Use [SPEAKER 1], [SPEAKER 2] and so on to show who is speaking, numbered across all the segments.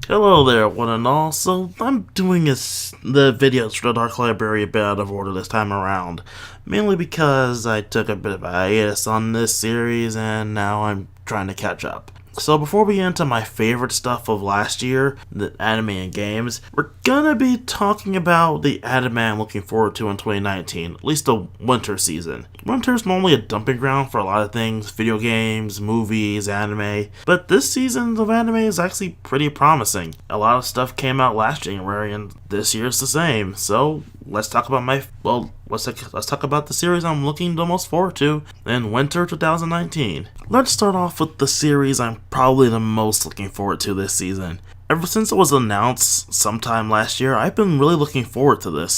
[SPEAKER 1] Hello there, one and all. So I'm doing the videos for the Dark Library a bit out of order this time around, mainly because I took a bit of a hiatus on this series and now I'm trying to catch up. So before we get into my favorite stuff of last year, the anime and games, we're gonna be talking about the anime I'm looking forward to in 2019, at least the winter season. Winter's normally a dumping ground for a lot of things, video games, movies, anime, but this season of anime is actually pretty promising. A lot of stuff came out last January and this year's the same, so let's talk about let's talk about the series I'm looking the most forward to in winter 2019. Let's start off with the series I'm probably the most looking forward to this season. Ever since it was announced sometime last year, I've been really looking forward to this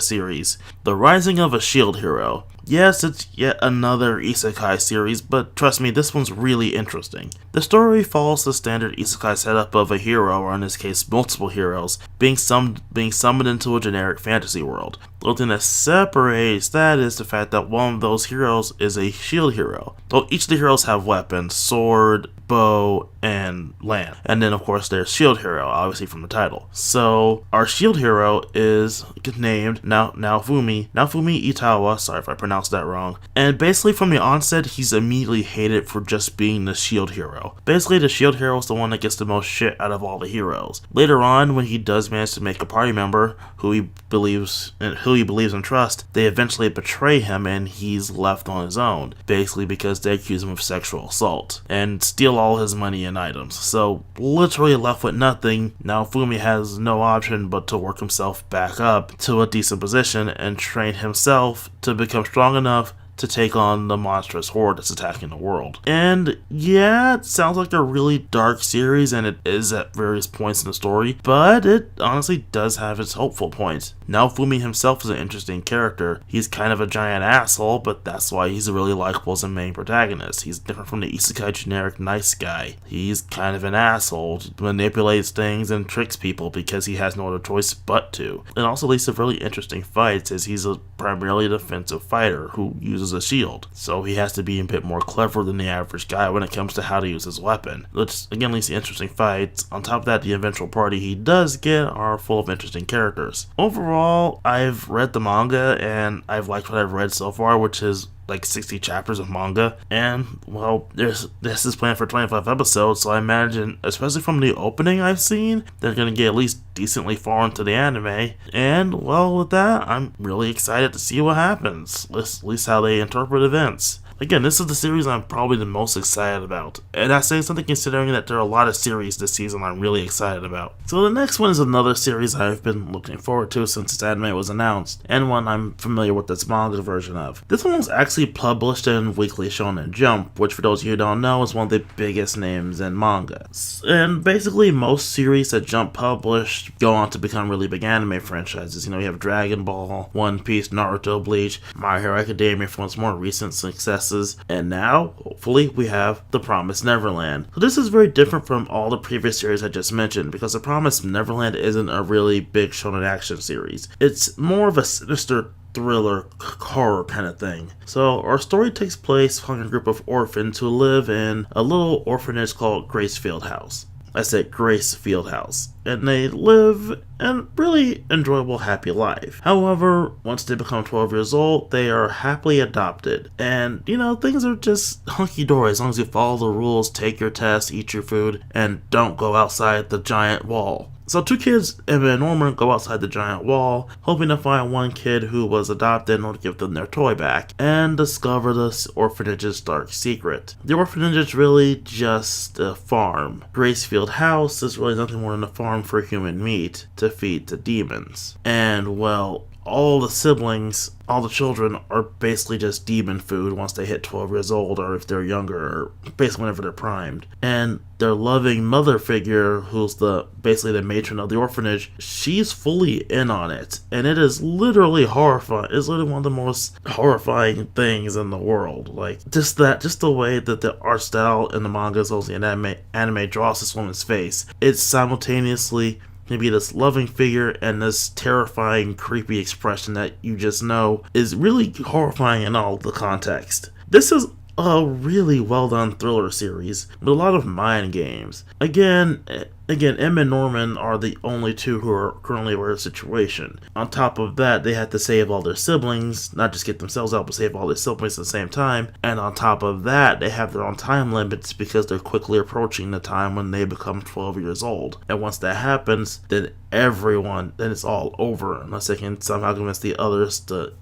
[SPEAKER 1] series. The Rising of a Shield Hero. Yes, it's yet another isekai series, but trust me, this one's really interesting. The story follows the standard isekai setup of a hero, or in this case multiple heroes, being summoned into a generic fantasy world. The only thing that separates that is the fact that one of those heroes is a shield hero. Though each of the heroes have weapons, sword, bow, and lance. And then of course there's Shield Hero, obviously from the title. So our Shield Hero is named Naofumi Itawa, sorry if I pronounced that wrong. And basically from the onset, he's immediately hated for just being the Shield Hero. Basically the Shield Hero is the one that gets the most shit out of all the heroes. Later on, when he does manage to make a party member who he believes and trusts, they eventually betray him and he's left on his own. Basically because they accuse him of sexual assault and steal all his money and items. So literally left with nothing, Naofumi has no option but to work himself back up to a decent position and train himself to become strong enough to take on the monstrous horde that's attacking the world. And yeah, it sounds like a really dark series, and it is at various points in the story, but it honestly does have its hopeful points. Naofumi himself is an interesting character. He's kind of a giant asshole, but that's why he's really likable as a main protagonist. He's different from the isekai generic nice guy. He's kind of an asshole, manipulates things and tricks people because he has no other choice but to. It also leads to really interesting fights, as he's a primarily defensive fighter who uses a shield, so he has to be a bit more clever than the average guy when it comes to how to use his weapon, which again leads to interesting fights. On top of that, the eventual party he does get are full of interesting characters. Overall, I've read the manga and I've liked what I've read so far, which is like 60 chapters of manga, and well, this is planned for 25 episodes, so I imagine, especially from the opening I've seen, they're gonna get at least decently far into the anime, and well, with that, I'm really excited to see what happens, at least how they interpret events. Again, this is the series I'm probably the most excited about, and I say something considering that there are a lot of series this season I'm really excited about. So the next one is another series I've been looking forward to since its anime was announced, and one I'm familiar with its manga version of. This one was actually published in Weekly Shonen Jump, which for those of you who don't know is one of the biggest names in manga. And basically most series that Jump published go on to become really big anime franchises. You know, you have Dragon Ball, One Piece, Naruto, Bleach, My Hero Academia from its more recent successes, and now, hopefully, we have The Promised Neverland. So this is very different from all the previous series I just mentioned, because The Promised Neverland isn't a really big shonen action series. It's more of a sinister thriller horror kind of thing. So our story takes place among a group of orphans who live in a little orphanage called Gracefield House. I said Gracefield House, and they live a really enjoyable, happy life. However, once they become 12 years old, they are happily adopted. And, you know, things are just hunky-dory as long as you follow the rules, take your tests, eat your food, and don't go outside the giant wall. So two kids, Emma and Norman, go outside the giant wall, hoping to find one kid who was adopted and to give them their toy back, and discover the orphanage's dark secret. The orphanage is really just a farm. Gracefield House is really nothing more than a farm for human meat to feed to demons. And, well, all the siblings, all the children are basically just demon food once they hit 12 years old, or if they're younger, or basically whenever they're primed. And their loving mother figure, who's basically the matron of the orphanage, she's fully in on it. And it is literally horrifying. It's literally one of the most horrifying things in the world. Like, just the way that the art style in the manga, as well as the anime draws this woman's face. It's simultaneously maybe this loving figure and this terrifying, creepy expression that you just know is really horrifying in all the context. This is a really well done thriller series with a lot of mind games. Again, Again, Emma and Norman are the only two who are currently aware of the situation. On top of that, they had to save all their siblings, not just get themselves out, but save all their siblings at the same time. And on top of that, they have their own time limits because they're quickly approaching the time when they become 12 years old. And once that happens, then it's all over unless they can somehow convince the others to,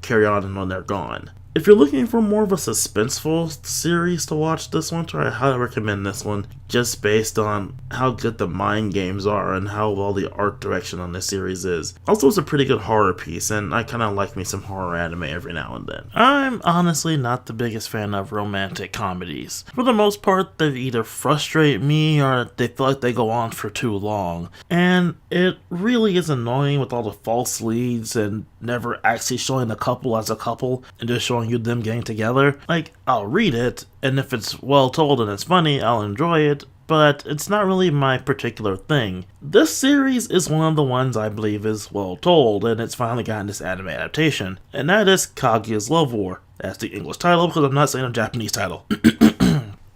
[SPEAKER 1] carry on and when they're gone. If you're looking for more of a suspenseful series to watch this one, I highly recommend this one, just based on how good the mind games are and how well the art direction on this series is. Also, it's a pretty good horror piece, and I kind of like me some horror anime every now and then. I'm honestly not the biggest fan of romantic comedies. For the most part, they either frustrate me or they feel like they go on for too long. And it really is annoying with all the false leads and never actually showing the couple as a couple and just showing you them getting together. Like, I'll read it, and if it's well told and it's funny, I'll enjoy it, but it's not really my particular thing. This series is one of the ones I believe is well told, and it's finally gotten this anime adaptation, and that is Kaguya's Love War. That's the English title because I'm not saying a Japanese title.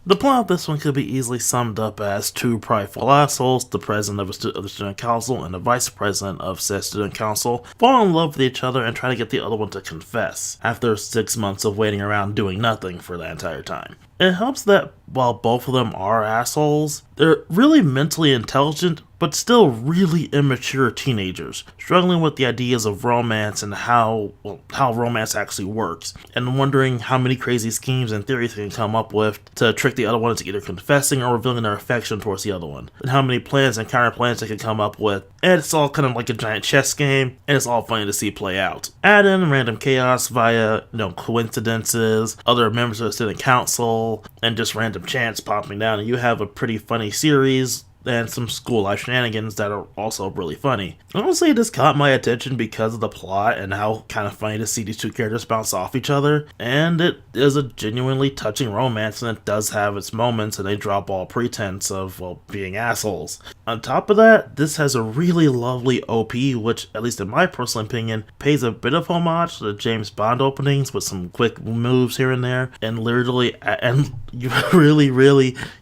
[SPEAKER 1] The plot of this one could be easily summed up as two prideful assholes, the president of the student council and the vice president of said student council, fall in love with each other and try to get the other one to confess, after 6 months of waiting around doing nothing for the entire time. It helps that while both of them are assholes, they're really mentally intelligent, but still really immature teenagers, struggling with the ideas of romance and how romance actually works, and wondering how many crazy schemes and theories they can come up with to trick the other one into either confessing or revealing their affection towards the other one, and how many plans and counter plans they can come up with, and it's all kind of like a giant chess game, and it's all funny to see play out. Add in random chaos via, coincidences, other members of the student council, and just random chants popping down, and you have a pretty funny series and some school life shenanigans that are also really funny. Honestly, this caught my attention because of the plot and how kind of funny to see these two characters bounce off each other, and it is a genuinely touching romance, and it does have its moments, and they drop all pretense of, being assholes. On top of that, this has a really lovely OP, which, at least in my personal opinion, pays a bit of homage to the James Bond openings with some quick moves here and there, and really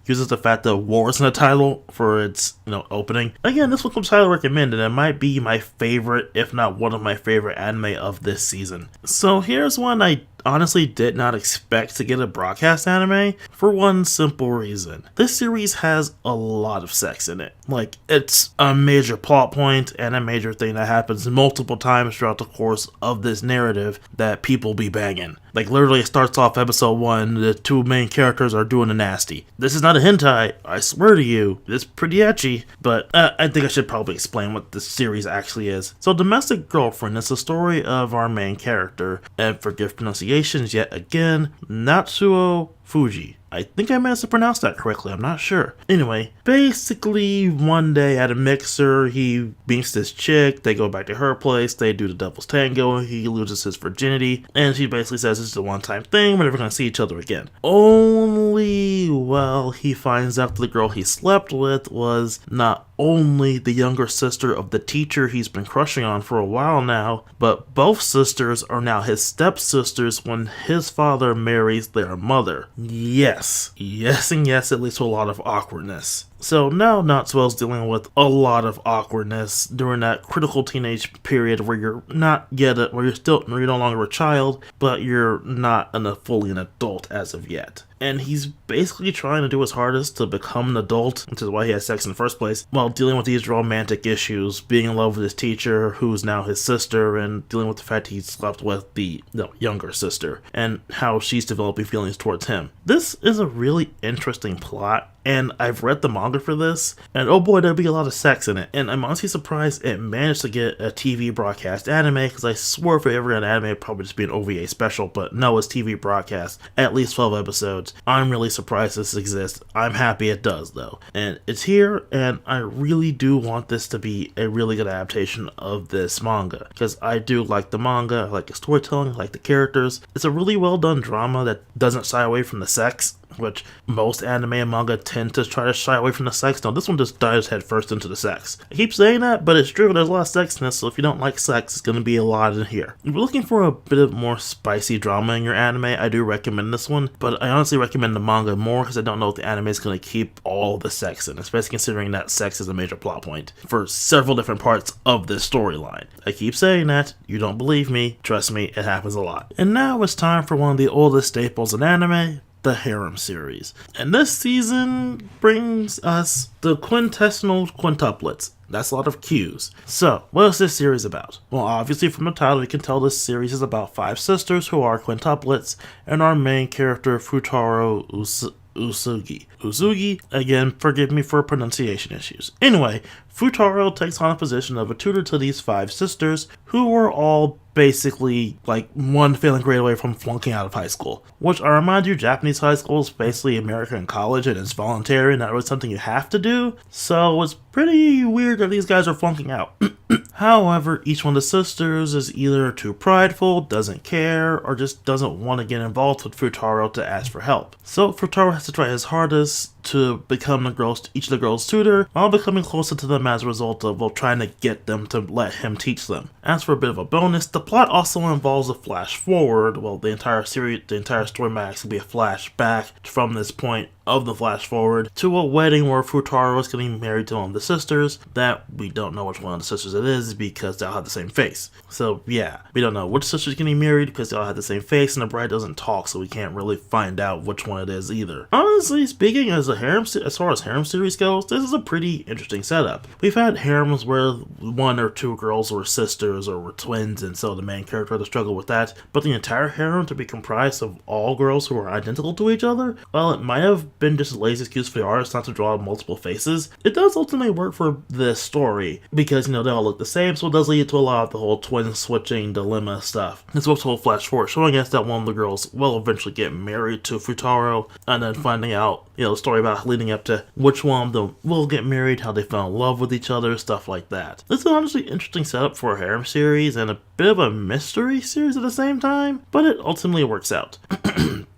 [SPEAKER 1] uses the fact that war is in the title for its opening. Again, this one comes highly recommended, and it might be my favorite, if not one of my favorite anime of this season. So here's one I honestly did not expect to get a broadcast anime for one simple reason. This series has a lot of sex in it. Like, it's a major plot point and a major thing that happens multiple times throughout the course of this narrative that people be banging. Like, literally, it starts off episode 1, the two main characters are doing the nasty. This is not a hentai, I swear to you. It's pretty ecchi, but I think I should probably explain what this series actually is. So, Domestic Girlfriend is the story of our main character, and forgive pronunciations yet again, Natsuo Fuji. I think I managed to pronounce that correctly, I'm not sure. Anyway, basically one day at a mixer, he meets this chick, they go back to her place, they do the devil's tango, he loses his virginity, and she basically says it's a one-time thing, we're never gonna see each other again. Only, he finds out that the girl he slept with was not only the younger sister of the teacher he's been crushing on for a while now, but both sisters are now his stepsisters when his father marries their mother. Yes, it leads to a lot of awkwardness. So now Natsuo's dealing with a lot of awkwardness during that critical teenage period where you're no longer a child, but you're not fully an adult as of yet. And he's basically trying to do his hardest to become an adult, which is why he has sex in the first place, while dealing with these romantic issues, being in love with his teacher, who's now his sister, and dealing with the fact he slept with the younger sister, and how she's developing feelings towards him. This is a really interesting plot, and I've read the manga for this, and oh boy, there'll be a lot of sex in it. And I'm honestly surprised it managed to get a TV broadcast anime, because I swore if it ever got an anime, it'd probably just be an OVA special, but no, it's TV broadcast, at least 12 episodes. I'm really surprised this exists. I'm happy it does, though. And it's here, and I really do want this to be a really good adaptation of this manga, because I do like the manga, I like the storytelling, I like the characters. It's a really well done drama that doesn't shy away from the sex, which most anime and manga tend to try to shy away from the sex. No, this one just dives headfirst into the sex. I keep saying that, but it's true, there's a lot of sexiness, so if you don't like sex, it's going to be a lot in here. If you're looking for a bit of more spicy drama in your anime, I do recommend this one, but I honestly recommend the manga more because I don't know if the anime is going to keep all the sex in, especially considering that sex is a major plot point for several different parts of this storyline. I keep saying that, you don't believe me, trust me, it happens a lot. And now it's time for one of the oldest staples in anime, the harem series. And this season brings us the quintessential quintuplets. That's a lot of Qs. So, what is this series about? Well, obviously from the title you can tell this series is about 5 sisters who are quintuplets, and our main character Futaro Usugi, again, forgive me for pronunciation issues. Anyway, Futaro takes on a position of a tutor to these 5 sisters, who were all basically like one failing grade away from flunking out of high school. Which, I remind you, Japanese high school is basically American college and it's voluntary, not really something you have to do, so it's pretty weird that these guys are flunking out. However, each one of the sisters is either too prideful, doesn't care, or just doesn't want to get involved with Futaro to ask for help. So Futaro has to try his hardest to become each of the girls' tutor, while becoming closer to them as a result of trying to get them to let him teach them. As for a bit of a bonus, the plot also involves a flash forward. Well, the entire story might actually be a flashback from this point of the flash forward to a wedding where Futaro is getting married to one of the sisters that we don't know which one of the sisters it is because they all have the same face. So yeah, we don't know which sister's getting married because they all have the same face, and the bride doesn't talk, so we can't really find out which one it is either. Honestly speaking, as far as harem series goes, this is a pretty interesting setup. We've had harems where 1 or 2 girls were sisters or were twins, and so the main character had to struggle with that, but the entire harem to be comprised of all girls who are identical to each other, well, it might have been just a lazy excuse for the artist not to draw multiple faces. It does ultimately work for this story, because, they all look the same, so it does lead to a lot of the whole twin switching dilemma stuff. It's also a whole flash forward showing us that one of the girls will eventually get married to Futaro, and then finding out, the story about leading up to which one of them will get married, how they fell in love with each other, stuff like that. This is an honestly interesting setup for a harem series, and a bit of a mystery series at the same time, but it ultimately works out.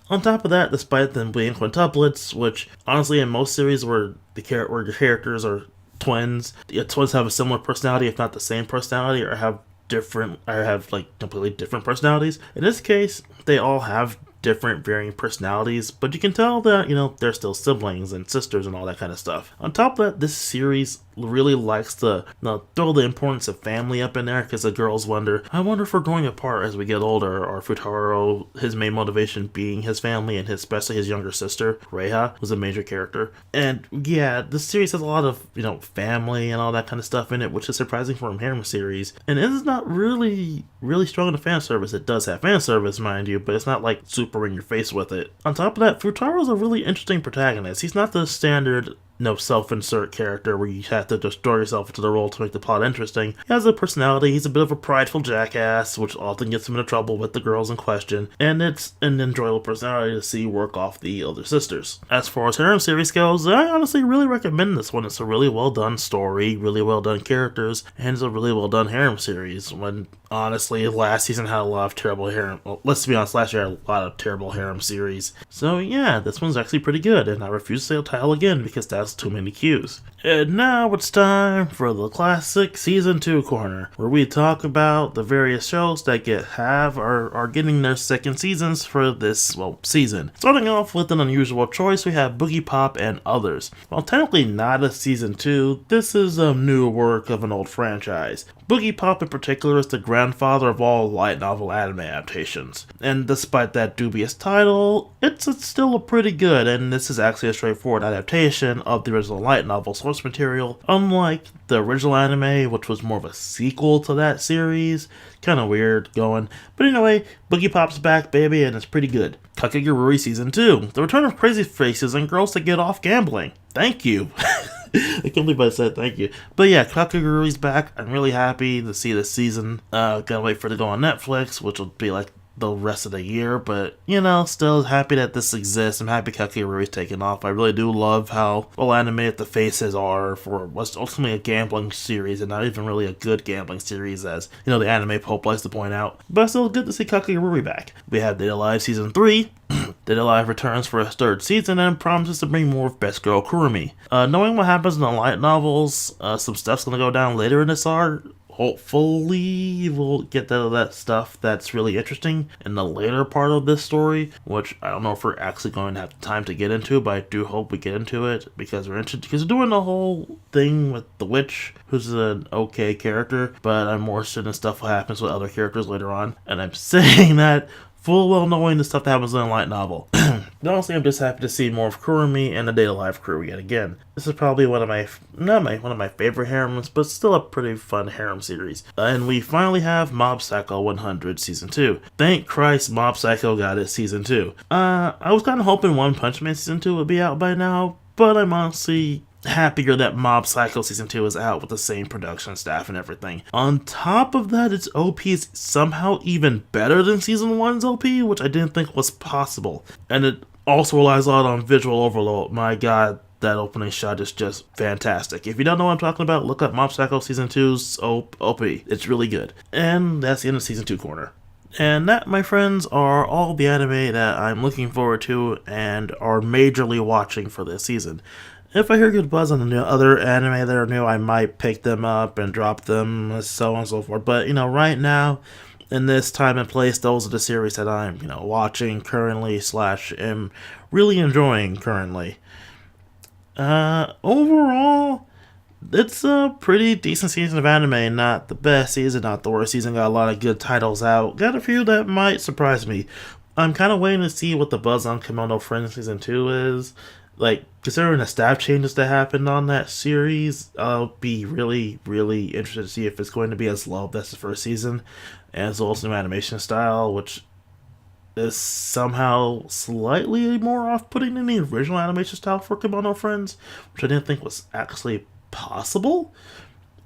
[SPEAKER 1] On top of that, despite them being quintuplets, which honestly in most series where the characters are twins, the twins have a similar personality, if not the same personality, or have completely different personalities. In this case, they all have different varying personalities, but you can tell that, they're still siblings and sisters and all that kind of stuff. On top of that, this series really likes to throw the importance of family up in there, because the girls I wonder if we're growing apart as we get older, or Futaro, his main motivation being his family, and especially his younger sister, Reiha, was a major character. And yeah, this series has a lot of, family and all that kind of stuff in it, which is surprising for a harem series. And it is not really strong in the fan service. It does have fan service, mind you, but it's not like super in your face with it. On top of that, Futaro's a really interesting protagonist. He's not the standard self-insert character where you have to just throw yourself into the role to make the plot interesting. He has a personality, he's a bit of a prideful jackass, which often gets him into trouble with the girls in question, and it's an enjoyable personality to see work off the other sisters. As far as harem series goes, I honestly really recommend this one. It's a really well done story, really well done characters, and it's a really well done harem series. When honestly, last season had a lot of terrible harem, let's be honest, last year had a lot of terrible harem series. So yeah, this one's actually pretty good, and I refuse to say the title again because that's too many Qs. And now it's time for the classic Season 2 corner, where we talk about the various shows that are getting their second seasons for this, season. Starting off with an unusual choice, we have Boogie Pop and Others. While technically not a Season 2, this is a new work of an old franchise. Boogie Pop in particular is the grandfather of all light novel anime adaptations. And despite that dubious title, it's still pretty good, and this is actually a straightforward adaptation of the original light novel source material, unlike the original anime, which was more of a sequel to that series. Kinda weird going. But anyway, Boogie Pop's back, baby, and it's pretty good. Kakegurui Season 2, the return of crazy faces and girls that get off gambling. Thank you. I can't believe I said thank you. But yeah, Kakegurui's back. I'm really happy to see this season. Gotta wait for it to go on Netflix, which will be like the rest of the year, but still happy that this exists. I'm happy Kakegurui's taking off. I really do love how well animated the faces are for what's ultimately a gambling series, and not even really a good gambling series, as the anime Pope likes to point out. But still good to see Kakegurui back. We have Date A Live Season 3. Dead Alive returns for its third season and promises to bring more of Best Girl Kurumi. Knowing what happens in the light novels, some stuff's gonna go down later in this arc. Hopefully, we'll get that stuff that's really interesting in the later part of this story, which I don't know if we're actually going to have time to get into, but I do hope we get into it because we're interested. Because we're doing the whole thing with the witch, who's an okay character, but I'm more interested in stuff that happens with other characters later on. And I'm saying that full well knowing the stuff that happens in a light novel. Honestly, I'm just happy to see more of Kurumi and the Dead Alive crew yet again. This is probably one of my favorite harems, but still a pretty fun harem series. And we finally have Mob Psycho 100 Season 2. Thank Christ Mob Psycho got it Season 2. I was kind of hoping One Punch Man Season 2 would be out by now, but I'm honestly happier that Mob Psycho Season 2 is out with the same production staff and everything. On top of that, its OP is somehow even better than Season 1's OP, which I didn't think was possible. And it also relies a lot on visual overload. My god, that opening shot is just fantastic. If you don't know what I'm talking about, look up Mob Psycho Season 2's OP. It's really good. And that's the end of Season 2 Corner. And that, my friends, are all the anime that I'm looking forward to and are majorly watching for this season. If I hear good buzz on the other anime that are new, I might pick them up and drop them, so on and so forth. But, right now, in this time and place, those are the series that I'm, watching currently / am really enjoying currently. Overall, it's a pretty decent season of anime. Not the best season, not the worst season. Got a lot of good titles out. Got a few that might surprise me. I'm kind of waiting to see what the buzz on Kemono Friends Season 2 is. Considering the staff changes that happened on that series, I'll be really, really interested to see if it's going to be as loved as the first season, as well as new animation style, which is somehow slightly more off-putting than the original animation style for Kemono Friends, which I didn't think was actually possible.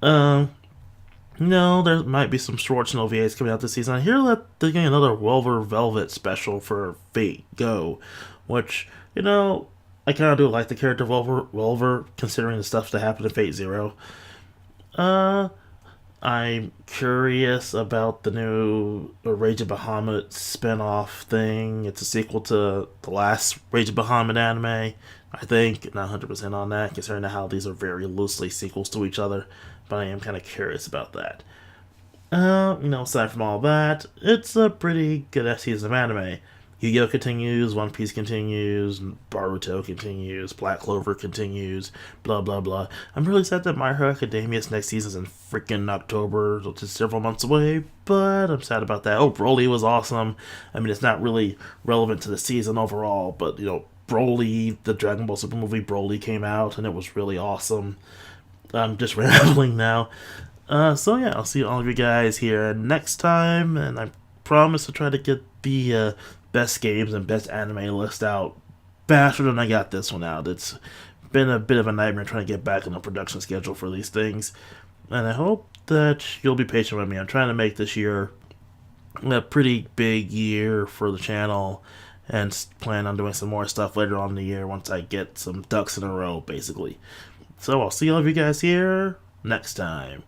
[SPEAKER 1] No, there might be some shorts and OVAs coming out this season. I hear that they're getting another Wolver Velvet special for Fate Go, which, I kind of do like the character of Wolver, considering the stuff that happened in Fate Zero. I'm curious about the new Rage of Bahamut spin-off thing. It's a sequel to the last Rage of Bahamut anime, I think. Not 100% on that, considering how these are very loosely sequels to each other. But I am kind of curious about that. Aside from all that, it's a pretty good season of anime. Yu-Gi-Oh! Continues, One Piece continues, Boruto continues, Black Clover continues, blah blah blah. I'm really sad that My Hero Academia's next season's in freaking October, which is several months away, but I'm sad about that. Oh, Broly was awesome. I mean, it's not really relevant to the season overall, but, Broly, the Dragon Ball Super movie Broly came out, and it was really awesome. I'm just rambling now. So yeah, I'll see all of you guys here next time, and I promise to try to get the best games and best anime list out faster than I got this one out. It's been a bit of a nightmare trying to get back on the production schedule for these things, and I hope that you'll be patient with me. I'm trying to make this year a pretty big year for the channel, and plan on doing some more stuff later on in the year once I get some ducks in a row, basically. So I'll see all of you guys here next time.